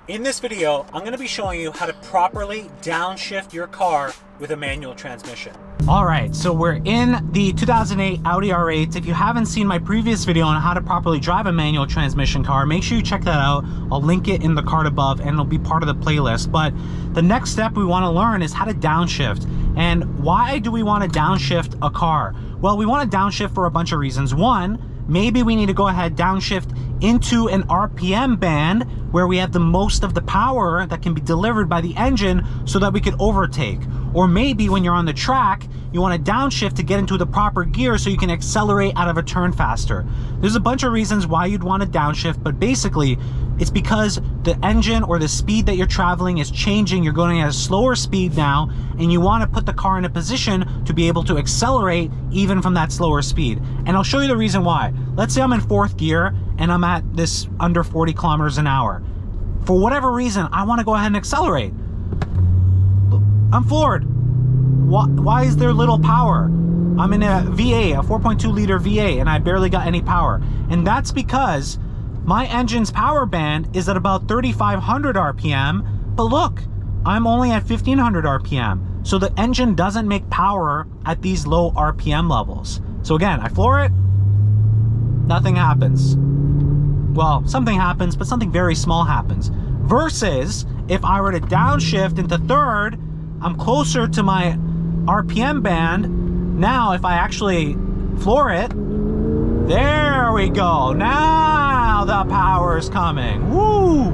In this video, I'm going to be showing you how to properly downshift your car with a manual transmission. All right, so we're in the 2008 Audi R8. If you haven't seen my previous video on how to properly drive a manual transmission car, make sure you check that out. I'll link it in the card above and it'll be part of the playlist. But the next step we want to learn is how to downshift. And why do we want to downshift a car? Well, we want to downshift for a bunch of reasons. One, maybe we need to go ahead downshift into an RPM band where we have the most of the power that can be delivered by the engine so that we could overtake. Or maybe when you're on the track, you want to downshift to get into the proper gear so you can accelerate out of a turn faster. There's a bunch of reasons why you'd want to downshift, but basically it's because the engine or the speed that you're traveling is changing. You're going at a slower speed now, and you want to put the car in a position to be able to accelerate even from that slower speed. And I'll show you the reason why. Let's say I'm in fourth gear and I'm at this under 40 kilometers an hour. For whatever reason, I want to go ahead and accelerate. I'm floored. Why is there little power? I'm in a V8, a 4.2 liter V8, and I barely got any power. And that's because my engine's power band is at about 3,500 RPM, but look, I'm only at 1,500 RPM. So the engine doesn't make power at these low RPM levels. So again, I floor it, nothing happens. Well, something happens, but something very small happens. Versus if I were to downshift into third, I'm closer to my RPM band. Now, if I actually floor it, there we go. Now the power is coming. Woo!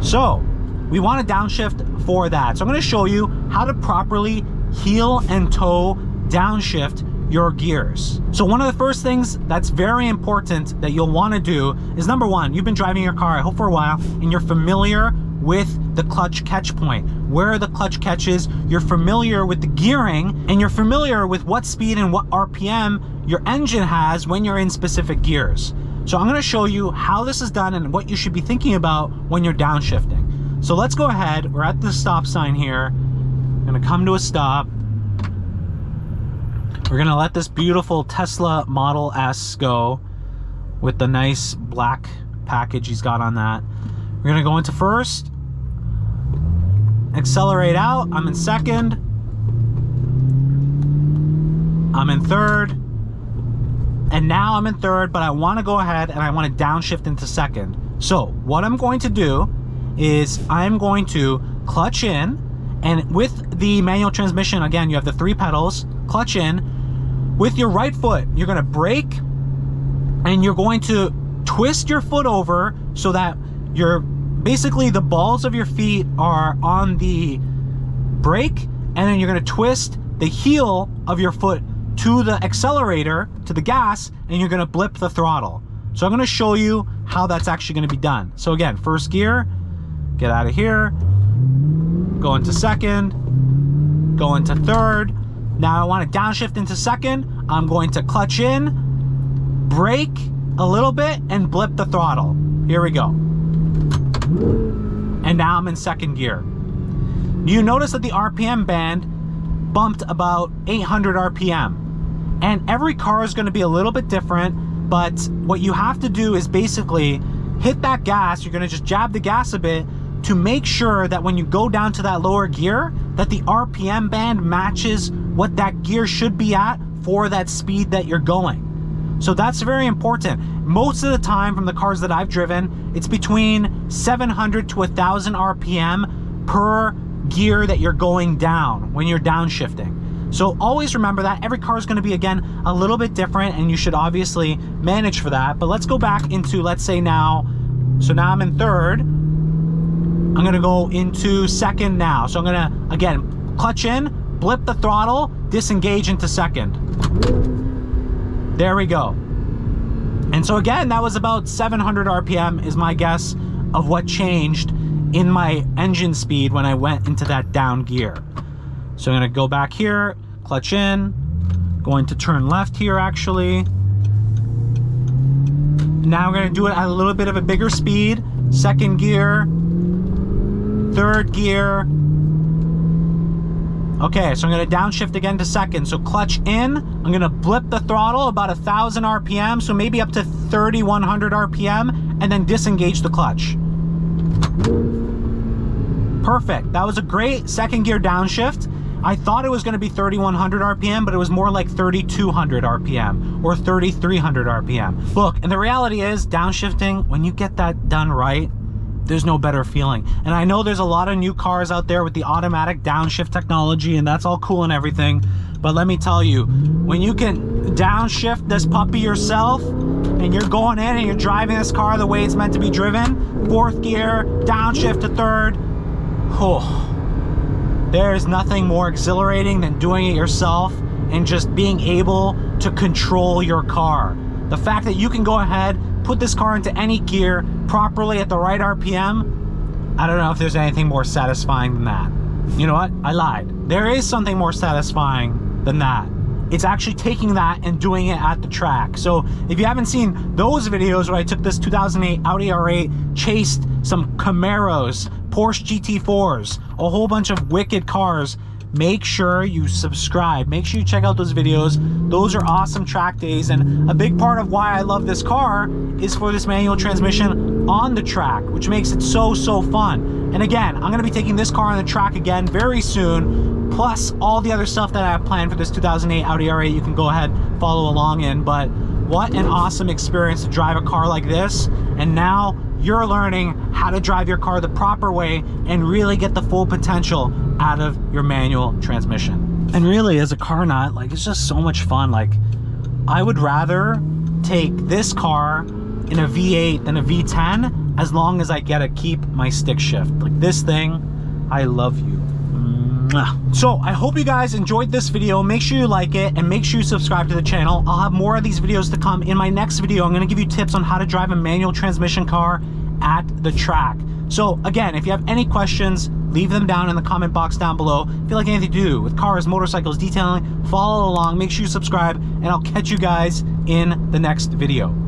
So we want to downshift for that. So I'm going to show you how to properly heel and toe downshift your gears. So one of the first things that's very important that you'll want to do is, number one, you've been driving your car, I hope, for a while, and you're familiar with the clutch catch point, where the clutch catches. You're familiar with the gearing, and you're familiar with what speed and what RPM your engine has when you're in specific gears. So I'm going to show you how this is done and what you should be thinking about when you're downshifting. So let's go ahead. We're at the stop sign here. I'm going to come to a stop. We're going to let this beautiful Tesla Model S go with the nice black package he's got on that. We're going to go into first, accelerate out. I'm in second, I'm in third, and now I'm in third, but I want to go ahead and I want to downshift into second. So what I'm going to do is I'm going to clutch in, and with the manual transmission, again, you have the 3 pedals. Clutch in. With your right foot, you're going to brake, and you're going to twist your foot over so that you're basically the balls of your feet are on the brake, and then you're going to twist the heel of your foot to the accelerator, to the gas, and you're going to blip the throttle. So I'm going to show you how that's actually going to be done. So again, first gear, get out of here, go into second, go into third. Now I want to downshift into second. I'm going to clutch in, brake a little bit, and blip the throttle. Here we go. And now I'm in second gear. Do you notice that the RPM band bumped about 800 RPM? And every car is going to be a little bit different, but what you have to do is basically hit that gas. You're going to just jab the gas a bit to make sure that when you go down to that lower gear, that the RPM band matches what that gear should be at for that speed that you're going. So that's very important. Most of the time from the cars that I've driven, it's between 700 to 1,000 RPM per gear that you're going down when you're downshifting. So always remember that. Every car is going to be, again, a little bit different, and you should obviously manage for that. But let's go back into, let's say now, so now I'm in third. I'm going to go into second now. So I'm going to, again, clutch in, blip the throttle, disengage into second. There we go. And so again, that was about 700 RPM is my guess of what changed in my engine speed when I went into that down gear. So I'm going to go back here, clutch in, going to turn left here actually. Now we're going to do it at a little bit of a bigger speed. Second gear, third gear. Okay, so I'm going to downshift again to second. So clutch in, I'm going to blip the throttle about 1,000 RPM, so maybe up to 3,100 RPM, and then disengage the clutch. Perfect. That was a great second gear downshift. I thought it was going to be 3,100 RPM, but it was more like 3,200 RPM or 3,300 RPM. Look, and the reality is, downshifting, when you get that done right, there's no better feeling. And I know there's a lot of new cars out there with the automatic downshift technology, and that's all cool and everything. But let me tell you, when you can downshift this puppy yourself, and you're going in and you're driving this car the way it's meant to be driven, fourth gear, downshift to third, there's nothing more exhilarating than doing it yourself and just being able to control your car. The fact that you can go ahead, put this car into any gear properly at the right RPM, I don't know if there's anything more satisfying than that. You know what? I lied. There is something more satisfying than that. It's actually taking that and doing it at the track. So if you haven't seen those videos where I took this 2008 Audi R8, chased some Camaros, Porsche GT4s, a whole bunch of wicked cars, make sure you subscribe. Make sure you check out those videos. Those are awesome track days, and a big part of why I love this car is for this manual transmission on the track, which makes it so fun. And again, I'm gonna be taking this car on the track again very soon, plus all the other stuff that I have planned for this 2008 Audi R8 you can go ahead, follow along in. But what an awesome experience to drive a car like this, and now you're learning how to drive your car the proper way and really get the full potential out of your manual transmission. And really, as a car nut, like, it's just so much fun. Like, I would rather take this car in a V8 than a V10 as long as I get to keep my stick shift. Like, this thing, I love you. So I hope you guys enjoyed this video. Make sure you like it and make sure you subscribe to the channel. I'll have more of these videos to come. In my next video, I'm going to give you tips on how to drive a manual transmission car at the track. So again, if you have any questions, leave them down in the comment box down below. If you like anything to do with cars, motorcycles, detailing, follow along, make sure you subscribe, and I'll catch you guys in the next video.